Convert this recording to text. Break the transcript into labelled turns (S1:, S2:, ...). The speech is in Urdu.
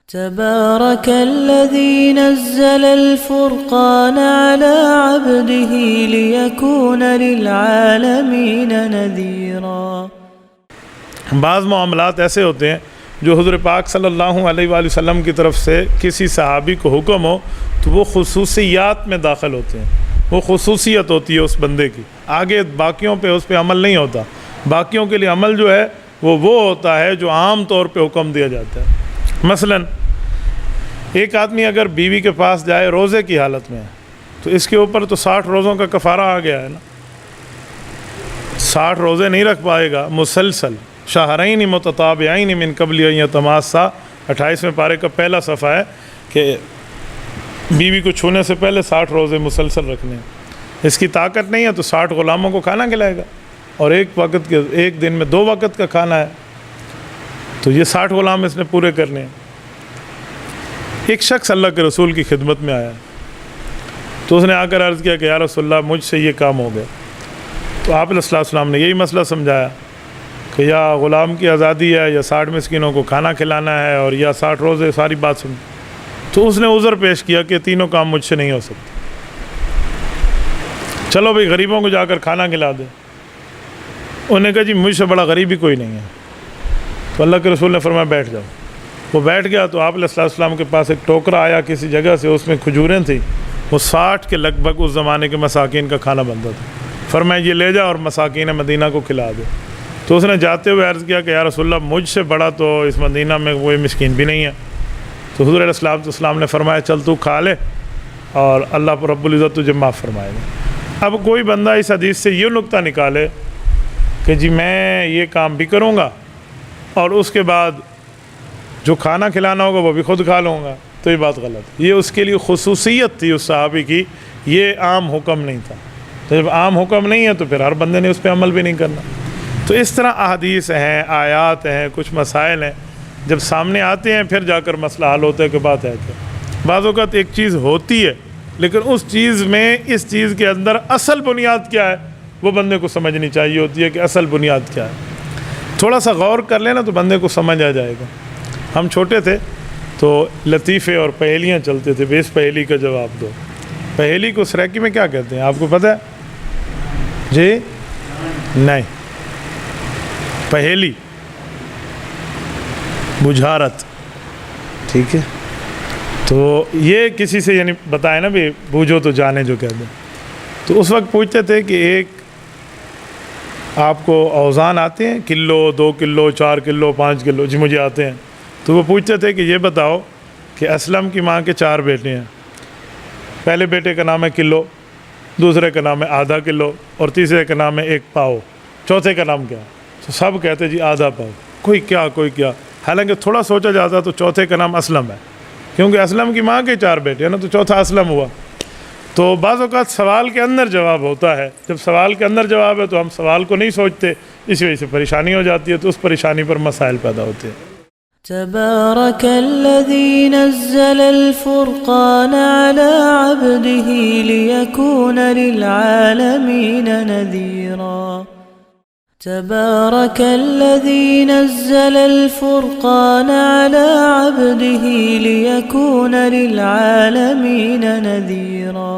S1: تبارك الذي نزل الفرقان على عبده ليكون للعالمين نذيرا۔
S2: بعض معاملات ایسے ہوتے ہیں جو حضور پاک صلی اللہ علیہ وآلہ وسلم کی طرف سے کسی صحابی کو حکم ہو تو وہ خصوصیات میں داخل ہوتے ہیں، وہ خصوصیت ہوتی ہے اس بندے کی، آگے باقیوں پہ اس پہ عمل نہیں ہوتا۔ باقیوں کے لیے عمل جو ہے وہ ہوتا ہے جو عام طور پہ حکم دیا جاتا ہے۔ مثلا ایک آدمی اگر بیوی کے پاس جائے روزے کی حالت میں تو اس کے اوپر تو 60 روزوں کا کفارہ آ گیا ہے نا، 60 روزے نہیں رکھ پائے گا مسلسل، شہرین متتابعین من قبل ان یتماسا، 28ویں پارے کا پہلا صفحہ ہے کہ بیوی کو چھونے سے پہلے 60 روزے مسلسل رکھنے ہیں۔ اس کی طاقت نہیں ہے تو 60 غلاموں کو کھانا کھلائے گا، اور ایک دن میں 2 وقت کا کھانا ہے، تو یہ 60 غلام اس نے پورے کرنے ہیں۔ ایک شخص اللہ کے رسول کی خدمت میں آیا تو اس نے آ کر عرض کیا کہ یا رسول اللہ مجھ سے یہ کام ہو گیا، تو آپ علیہ السلام نے یہی مسئلہ سمجھایا کہ یا غلام کی آزادی ہے یا 60 مسکینوں کو کھانا کھلانا ہے اور یا 60 روزے، ساری بات سن۔ تو اس نے عذر پیش کیا کہ تینوں کام مجھ سے نہیں ہو سکتے، چلو بھئی غریبوں کو جا کر کھانا کھلا دے۔ انہوں نے کہا جی مجھ سے بڑا غریب ہی کوئی نہیں ہے۔ تو اللہ کے رسول نے فرمایا بیٹھ جاؤ۔ وہ بیٹھ گیا تو آپ علیہ السلام کے پاس ایک ٹوکرا آیا کسی جگہ سے، اس میں کھجوریں تھیں، وہ 60 کے لگ بھگ اس زمانے کے مساکین کا کھانا بنتا تھا۔ فرمایا یہ لے جا اور مساکین مدینہ کو کھلا دے۔ تو اس نے جاتے ہوئے عرض کیا کہ یا رسول اللہ مجھ سے بڑا تو اس مدینہ میں کوئی مسکین بھی نہیں ہے۔ تو حضور علیہ السلام نے فرمایا چل تو کھا لے اور اللہ رب العزت تجھے معاف فرمائے گا۔ اب کوئی بندہ اس حدیث سے یہ نقطہ نکالے کہ جی میں یہ کام بھی کروں گا اور اس کے بعد جو کھانا کھلانا ہوگا وہ بھی خود کھا لوں گا، تو یہ بات غلط ہے۔ یہ اس کے لیے خصوصیت تھی اس صحابی کی، یہ عام حکم نہیں تھا۔ تو جب عام حکم نہیں ہے تو پھر ہر بندے نے اس پہ عمل بھی نہیں کرنا۔ تو اس طرح احادیث ہیں، آیات ہیں، کچھ مسائل ہیں، جب سامنے آتے ہیں پھر جا کر مسئلہ حل ہوتا ہے کہ بات ہے کیا۔ بعض اوقات ایک چیز ہوتی ہے لیکن اس چیز میں اس چیز کے اندر اصل بنیاد کیا ہے وہ بندے کو سمجھنی چاہیے ہوتی ہے کہ اصل بنیاد کیا ہے۔ تھوڑا سا غور کر لینا تو بندے کو سمجھ آ جائے گا۔ ہم چھوٹے تھے تو لطیفے اور پہیلیاں چلتے تھے، بیس پہیلی کا جواب دو۔ پہیلی کو سریکی میں کیا کہتے ہیں آپ کو پتہ ہے؟ جی نہیں، پہیلی بجھارت، ٹھیک ہے؟ تو یہ کسی سے یعنی بتائے نا بھی بوجھو تو جانے جو کہتے ہیں۔ تو اس وقت پوچھتے تھے کہ ایک آپ کو اوزان آتے ہیں، کلو، 2 کلو، 4 کلو، 5 کلو؟ جی مجھے آتے ہیں۔ تو وہ پوچھتے تھے کہ یہ بتاؤ کہ اسلم کی ماں کے 4 بیٹے ہیں، پہلے بیٹے کا نام ہے کلو، دوسرے کا نام ہے آدھا کلو اور تیسرے کا نام ہے 1 پاؤ، چوتھے کا نام کیا؟ تو سب کہتے جی آدھا پاؤ، کوئی کیا۔ حالانکہ تھوڑا سوچا جاتا تو چوتھے کا نام اسلم ہے، کیونکہ اسلم کی ماں کے 4 بیٹے ہیں نا، تو چوتھا اسلم ہوا۔ تو بعض اوقات سوال کے اندر جواب ہوتا ہے، جب سوال کے اندر جواب ہے تو ہم سوال کو نہیں سوچتے، اسی وجہ سے پریشانی ہو جاتی ہے، تو اس پریشانی پر مسائل پیدا ہوتے ہیں۔
S1: تبارك الذي نزل الفرقان على عبده ليكون للعالمين نذيرا۔ تبارك الذي نزل الفرقان على عبده ليكون للعالمين نذيرا۔